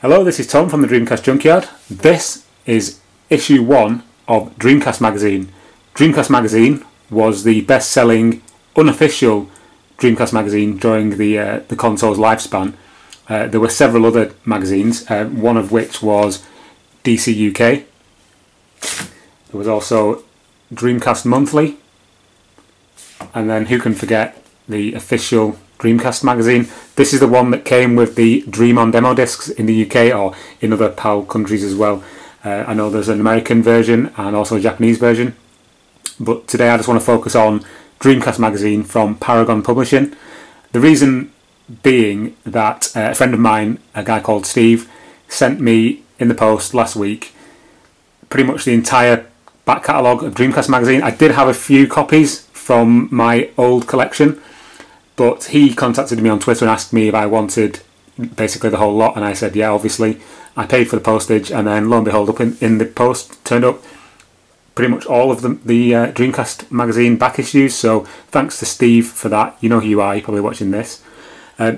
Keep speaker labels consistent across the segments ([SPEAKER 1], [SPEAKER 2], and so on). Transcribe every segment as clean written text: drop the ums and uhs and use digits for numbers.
[SPEAKER 1] Hello, this is Tom from the Dreamcast Junkyard. This is issue 1 of Dreamcast magazine. Dreamcast magazine was the best-selling unofficial Dreamcast magazine during the console's lifespan. There were several other magazines, one of which was DC UK. There was also Dreamcast Monthly, and then who can forget the official Dreamcast magazine. This is the one that came with the Dream On demo discs in the UK or in other PAL countries as well. I know there's an American version and also a Japanese version, but today I just want to focus on Dreamcast magazine from Paragon Publishing. The reason being that a friend of mine, a guy called Steve, sent me in the post last week pretty much the entire back catalogue of Dreamcast magazine. I did have a few copies from my old collection, but he contacted me on Twitter and asked me if I wanted basically the whole lot, and I said yeah, obviously. I paid for the postage, and then lo and behold, up in the post turned up pretty much all of the Dreamcast magazine back issues, so thanks to Steve for that. You know who you are, you're probably watching this.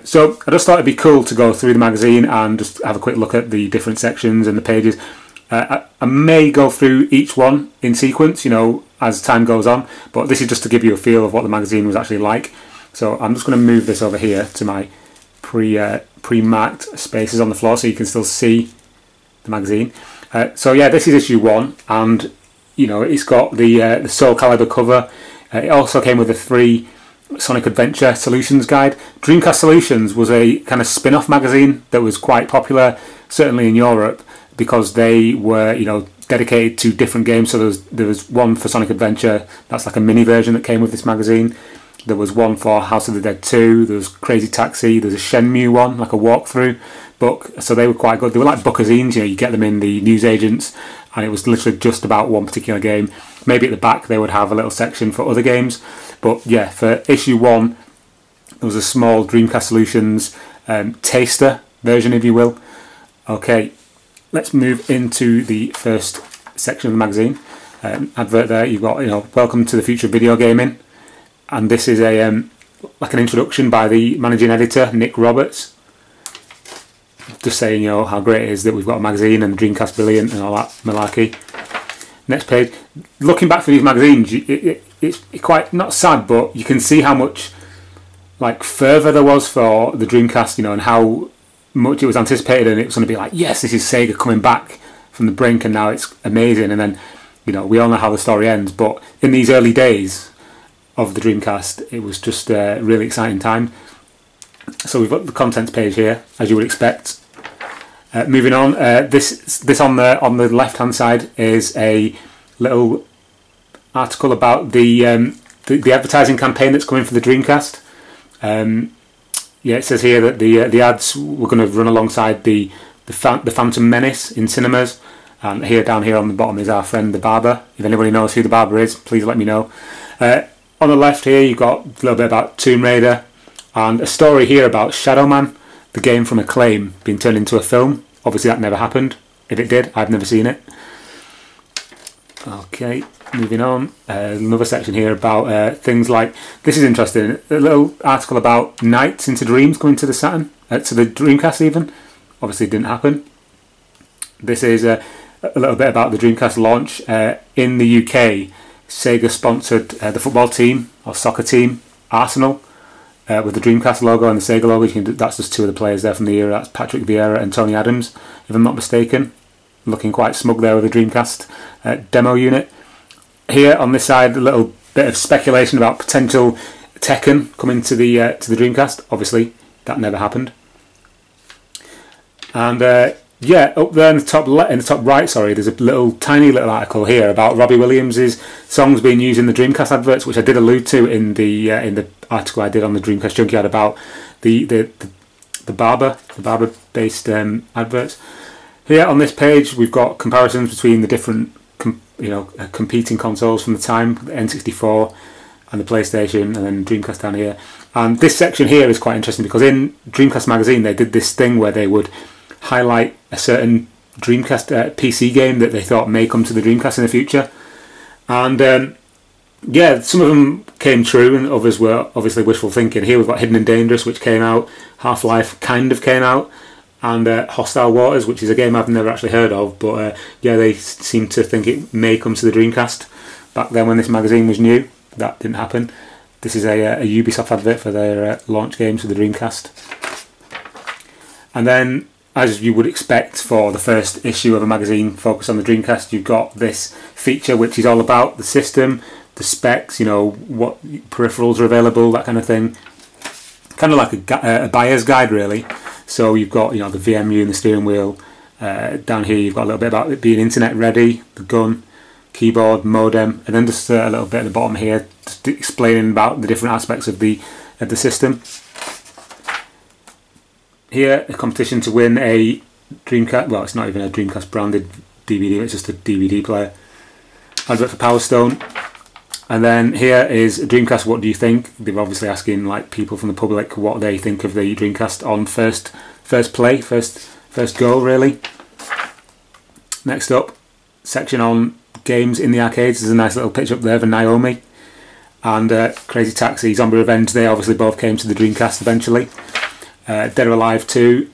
[SPEAKER 1] So I just thought it'd be cool to go through the magazine and just have a quick look at the different sections and the pages. I may go through each one in sequence, you know, as time goes on, but this is just to give you a feel of what the magazine was actually like. So I'm just going to move this over here to my pre-marked spaces on the floor so you can still see the magazine. So yeah, this is issue 1, and you know, it's got the Soul Calibur cover. It also came with a free Sonic Adventure Solutions guide. Dreamcast Solutions was a kind of spin-off magazine that was quite popular, certainly in Europe, because they were, you know, dedicated to different games. So there was one for Sonic Adventure, that's like a mini version that came with this magazine. There was one for House of the Dead 2, there was Crazy Taxi, there's a Shenmue one, like a walkthrough book, so they were quite good. They were like bookazines, you know, you get them in the newsagents, and it was literally just about one particular game. Maybe at the back they would have a little section for other games, but yeah, for issue 1 there was a small Dreamcast Solutions taster version, if you will. Okay, let's move into the first section of the magazine. Advert there, you've got, you know, welcome to the future of video gaming. And this is a like an introduction by the managing editor, Nick Roberts, just saying, you know, how great it is that we've got a magazine and Dreamcast brilliant and all that malarkey. Next page. Looking back through these magazines, it's quite, not sad, but you can see how much like fervour there was for the Dreamcast, you know, and how much it was anticipated, and it was going to be like, yes, this is Sega coming back from the brink, and now it's amazing. And then, you know, we all know how the story ends, but in these early days of the Dreamcast, it was just a really exciting time. So we've got the contents page here, as you would expect. Moving on, this on the left hand side is a little article about the advertising campaign that's coming for the Dreamcast. Yeah, it says here that the ads were going to run alongside the Phantom Menace in cinemas, and here down here on the bottom is our friend the Barber. If anybody knows who the Barber is, please let me know. On the left here you've got a little bit about Tomb Raider and a story here about Shadow Man, the game from Acclaim, being turned into a film. Obviously that never happened. If it did, I've never seen it. Okay, moving on. Another section here about things like, this is interesting, a little article about Nights into Dreams coming to the Saturn, to the Dreamcast even. Obviously it didn't happen. This is a little bit about the Dreamcast launch. In the UK, Sega sponsored the football team or soccer team Arsenal with the Dreamcast logo and the Sega logo. That's just two of the players there from the era. That's Patrick Vieira and Tony Adams, if I'm not mistaken. Looking quite smug there with the Dreamcast demo unit. Here on this side, a little bit of speculation about potential Tekken coming to the Dreamcast. Obviously, that never happened. And yeah, up there in the top right, sorry, there's a tiny little article here about Robbie Williams' songs being used in the Dreamcast adverts, which I did allude to in the article I did on the Dreamcast Junkyard about the Barber-based adverts. Here on this page, we've got comparisons between the different competing consoles from the time, the N64 and the PlayStation, and then Dreamcast down here. And this section here is quite interesting because in Dreamcast magazine they did this thing where they would highlight a certain Dreamcast PC game that they thought may come to the Dreamcast in the future, and yeah, some of them came true and others were obviously wishful thinking. Here we've got Hidden and Dangerous, which came out. Half-Life kind of came out. and Hostile Waters, which is a game I've never actually heard of, but yeah, they seem to think it may come to the Dreamcast. Back then when this magazine was new, that didn't happen. This is a Ubisoft advert for their launch games for the Dreamcast. And then, as you would expect for the first issue of a magazine focused on the Dreamcast, you've got this feature which is all about the system, the specs, you know, what peripherals are available, that kind of thing. Kind of like a buyer's guide, really. So you've got, you know, the VMU and the steering wheel. Down here you've got a little bit about it being internet ready, the gun, keyboard, modem, and then just a little bit at the bottom here just explaining about the different aspects of the system. Here, a competition to win a Dreamcast, well, it's not even a Dreamcast branded DVD, it's just a DVD player. Advert for Power Stone. And then here is Dreamcast, what do you think? They're obviously asking like people from the public what they think of the Dreamcast on first play, first go really. Next up, section on games in the arcades. There's a nice little picture up there of Naomi. And Crazy Taxi, Zombie Revenge, they obviously both came to the Dreamcast eventually. Dead or Alive 2.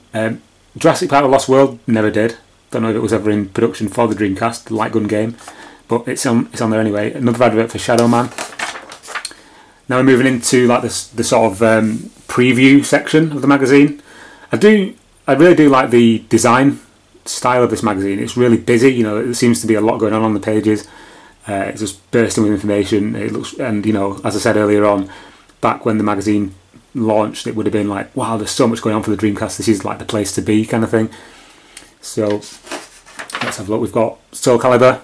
[SPEAKER 1] Jurassic Park The Lost World never did. Don't know if it was ever in production for the Dreamcast, the light gun game. But it's on there anyway. Another advert for Shadow Man. Now we're moving into like the sort of preview section of the magazine. I really do like the design style of this magazine. It's really busy, you know, there seems to be a lot going on the pages. It's just bursting with information. It looks, and you know, as I said earlier on, back when the magazine launched, it would have been like, wow, there's so much going on for the Dreamcast, this is like the place to be kind of thing. So let's have a look. We've got Soul Calibur.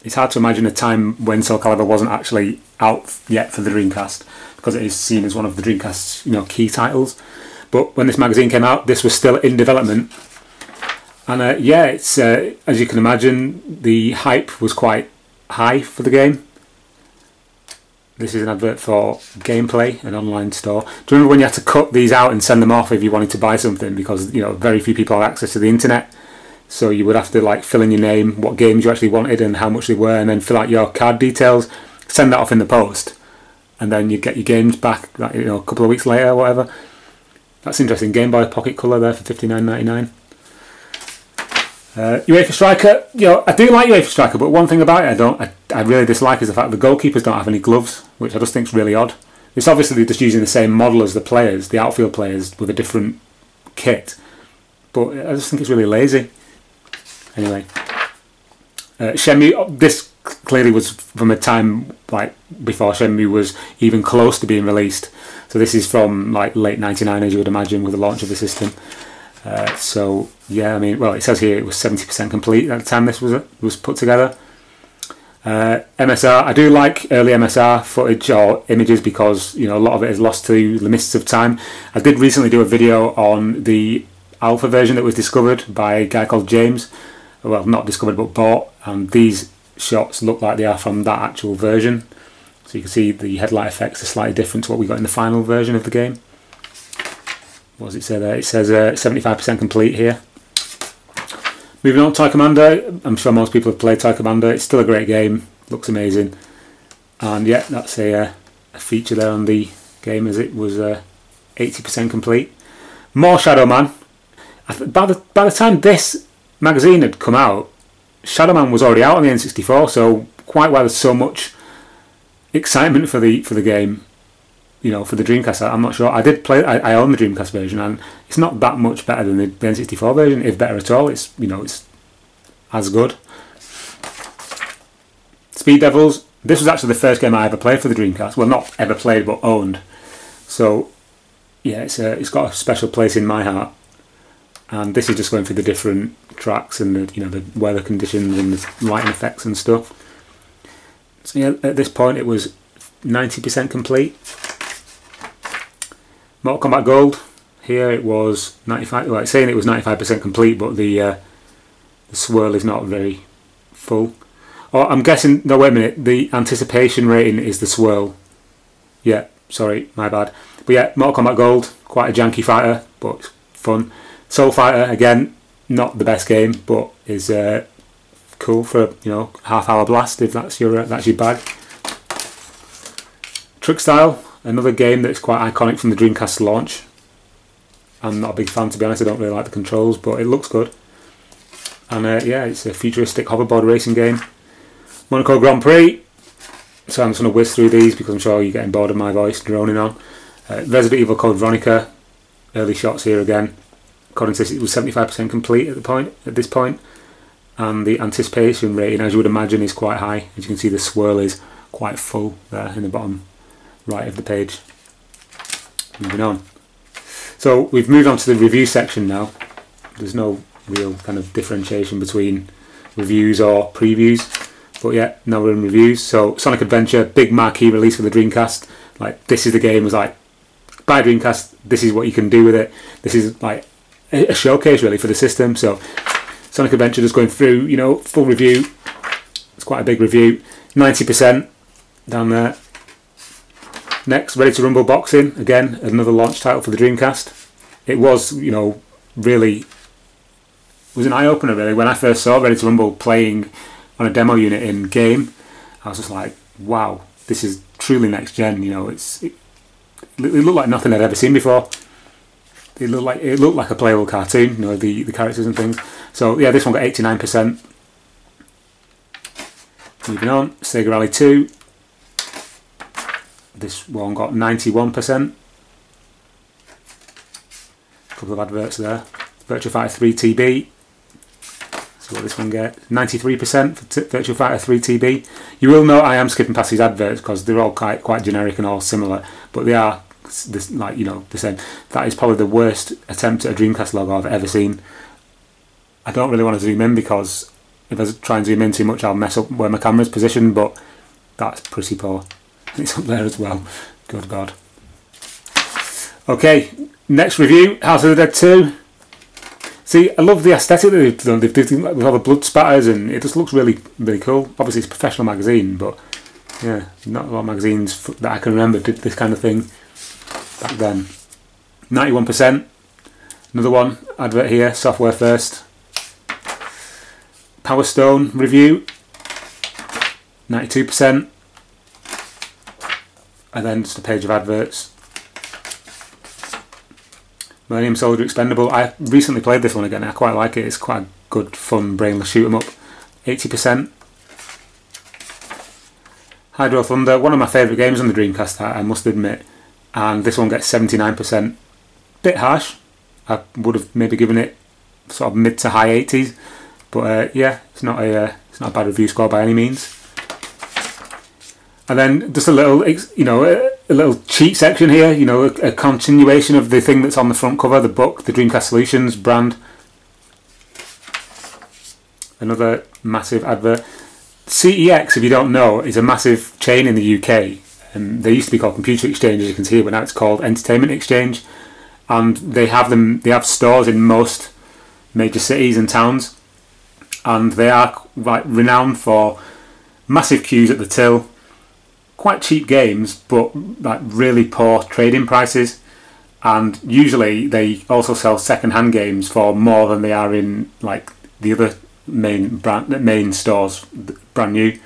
[SPEAKER 1] It's hard to imagine a time when Soul Calibur wasn't actually out yet for the Dreamcast, because it is seen as one of the Dreamcast's, you know, key titles. But when this magazine came out, this was still in development. And yeah, it's as you can imagine, the hype was quite high for the game. This is an advert for Gameplay, an online store. Do you remember when you had to cut these out and send them off if you wanted to buy something, because you know very few people had access to the internet? So you would have to like fill in your name, what games you actually wanted and how much they were, and then fill out your card details, send that off in the post, and then you get your games back, like, you know, a couple of weeks later or whatever. That's interesting. Game Boy Pocket Color there for $59.99. UEFA Striker, you know, I do like UEFA Striker, but one thing about it I really dislike is the fact the goalkeepers don't have any gloves, which I just think is really odd. It's obviously just using the same model as the players, the outfield players, with a different kit, but I just think it's really lazy. Anyway, Shenmue, this clearly was from a time like before Shenmue was even close to being released, so this is from like late '99, as you would imagine, with the launch of the system. So yeah, I mean, well, it says here it was 70% complete at the time this was put together. MSR, I do like early MSR footage or images because, you know, a lot of it is lost to the mists of time. I did recently do a video on the alpha version that was discovered by a guy called James. Well, not discovered but bought, and these shots look like they are from that actual version. So you can see the headlight effects are slightly different to what we got in the final version of the game. What does it say there? It says 75% complete here. Moving on, Toy Commander. I'm sure most people have played Toy Commander. It's still a great game. Looks amazing. And yeah, that's a feature there on the game, as it was 80% complete. More Shadow Man. By the time this magazine had come out, Shadow Man was already out on the N64. So quite why there's so much excitement for the game. You know, for the Dreamcast, I'm not sure. I did play. I own the Dreamcast version, and it's not that much better than the N64 version, if better at all. It's, you know, it's as good. Speed Devils. This was actually the first game I ever played for the Dreamcast. Well, not ever played, but owned. So yeah, it's got a special place in my heart. And this is just going through the different tracks and the, you know, the weather conditions and the lighting effects and stuff. So yeah, at this point it was 90% complete. Mortal Kombat Gold. Here it was 95. Well, it's saying it was 95% complete, but the swirl is not very full. Oh, I'm guessing. No, wait a minute. The anticipation rating is the swirl. Yeah, sorry, my bad. But yeah, Mortal Kombat Gold, quite a janky fighter, but fun. Soul Fighter, again, not the best game, but is cool for, you know, half-hour blast if that's your bag. Truck Style, another game that's quite iconic from the Dreamcast launch. I'm not a big fan, to be honest. I don't really like the controls, but it looks good. And yeah, it's a futuristic hoverboard racing game. Monaco Grand Prix. So I'm just going to whiz through these because I'm sure you're getting bored of my voice droning on. Resident Evil Code Veronica. Early shots here again. According to this, it was 75% complete at this point. And the anticipation rating, as you would imagine, is quite high. As you can see, the swirl is quite full there in the bottom right of the page. Moving on. So we've moved on to the review section now. There's no real kind of differentiation between reviews or previews. But yeah, now we're in reviews. So Sonic Adventure, big marquee release for the Dreamcast. Like, this is the game, was like, buy Dreamcast, this is what you can do with it. This is like a showcase really for the system. So Sonic Adventure, just going through, you know, full review. It's quite a big review. 90% down there. Next, Ready to Rumble Boxing. Again, another launch title for the Dreamcast. It was, you know, really, was an eye-opener really. When I first saw Ready to Rumble playing on a demo unit in game, I was just like, wow, this is truly next gen. You know, it looked like nothing I'd ever seen before. It looked like a playable cartoon, you know, the characters and things. So yeah, this one got 89%. Moving on, Sega Rally 2. This one got 91%. A couple of adverts there. Virtua Fighter 3 TB. See what this one gets. 93% for Virtua Fighter 3 TB. You will know I am skipping past these adverts because they're all quite generic and all similar, but they are this, like, you know, the same. That is probably the worst attempt at a Dreamcast logo I've ever seen. I don't really want to zoom in because if I try and zoom in too much I'll mess up where my camera's positioned, but that's pretty poor. It's up there as well. Good God. Okay, next review, House of the Dead 2. See, I love the aesthetic that they've done. They've done with all the blood spatters, and it just looks really, really cool. Obviously, it's a professional magazine, but yeah, not a lot of magazines that I can remember did this kind of thing back then. 91%. Another one, advert here, software first. Power Stone review. 92%. And then just a page of adverts. Millennium Soldier Expendable. I recently played this one again. I quite like it. It's quite a good, fun, brainless shoot 'em up. 80%. Hydro Thunder. One of my favourite games on the Dreamcast, I must admit. And this one gets 79%. Bit harsh. I would have maybe given it sort of mid to high 80s. But yeah, it's not a bad review score by any means. And then just a little, you know, a little cheat section here, you know, a continuation of the thing that's on the front cover, the book, the Dreamcast Solutions brand. Another massive advert. CEX, if you don't know, is a massive chain in the UK. They used to be called Computer Exchange, as you can see, but now it's called Entertainment Exchange. And they have stores in most major cities and towns. And they are like renowned for massive queues at the till. Quite cheap games, but like really poor trading prices, and usually they also sell second-hand games for more than they are in like the other main stores, brand new.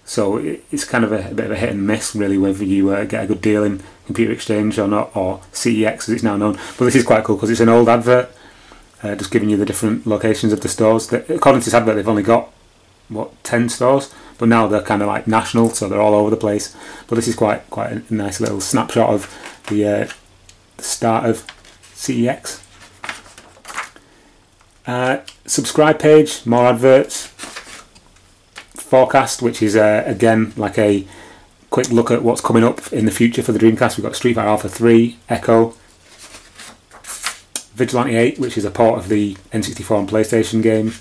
[SPEAKER 1] So it's kind of a bit of a hit and miss really whether you get a good deal in Computer Exchange or not, or CEX as it's now known. But this is quite cool because it's an old advert, just giving you the different locations of the stores. According to this advert, they've only got what, 10 stores, but now they're kind of like national, so they're all over the place. But this is quite a nice little snapshot of the start of CEX. Subscribe page, more adverts. Forecast, which is again like a quick look at what's coming up in the future for the Dreamcast. We've got Street Fighter Alpha 3, Echo, Vigilante 8, which is a port of the N64 and PlayStation game.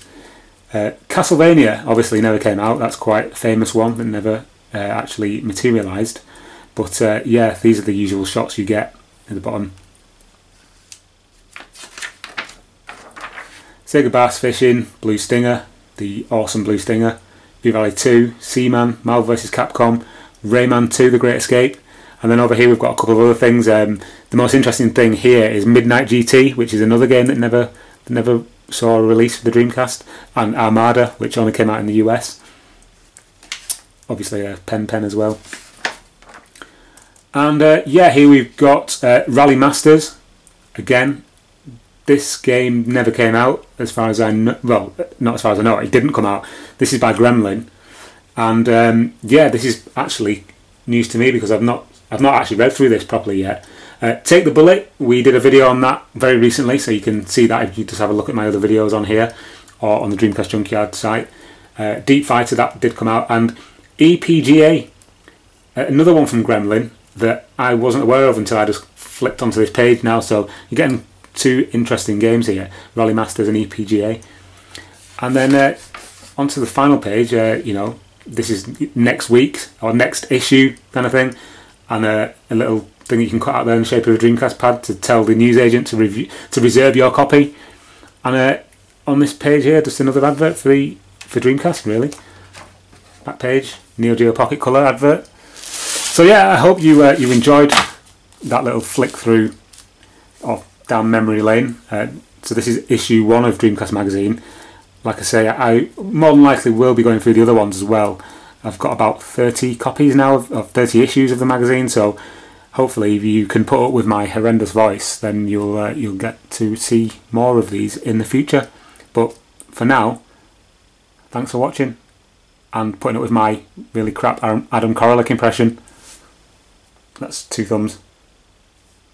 [SPEAKER 1] Castlevania obviously never came out. That's quite a famous one that never actually materialised. But yeah, these are the usual shots you get at the bottom. Sega Bass Fishing, Blue Stinger, the awesome Blue Stinger, V-Valley 2, Seaman, Marvel vs Capcom, Rayman 2, The Great Escape, and then over here we've got a couple of other things. The most interesting thing here is Midnight GT, which is another game that never saw a release for the Dreamcast, and Armada, which only came out in the US. Obviously a pen as well. And yeah, here we've got Rally Masters. Again, This game never came out, as far as I know. Well, not as far as I know. It didn't come out. This is by Gremlin, and yeah, this is actually news to me because I've not actually read through this properly yet. Take the Bullet. We did a video on that very recently, so you can see that if you just have a look at my other videos on here or on the Dreamcast Junkyard site. Deep Fighter, that did come out, and EPGA, another one from Gremlin that I wasn't aware of until I just flipped onto this page now. So you're getting two interesting games here, Rally Masters and EPGA. And then onto the final page, you know, this is next week or next issue kind of thing, and a little thing you can cut out there in the shape of a Dreamcast pad to tell the newsagent to reserve your copy. And on this page here, just another advert for Dreamcast, really. Back page, Neo Geo Pocket Color advert. So yeah, I hope you enjoyed that little flick through down memory lane. So this is issue 1 of Dreamcast magazine. Like I say, I more than likely will be going through the other ones as well. I've got about 30 copies now of 30 issues of the magazine, so hopefully if you can put up with my horrendous voice, then you'll get to see more of these in the future. But for now, thanks for watching and putting up with my really crap Adam Koralik impression. That's 2 thumbs.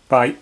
[SPEAKER 1] Bye.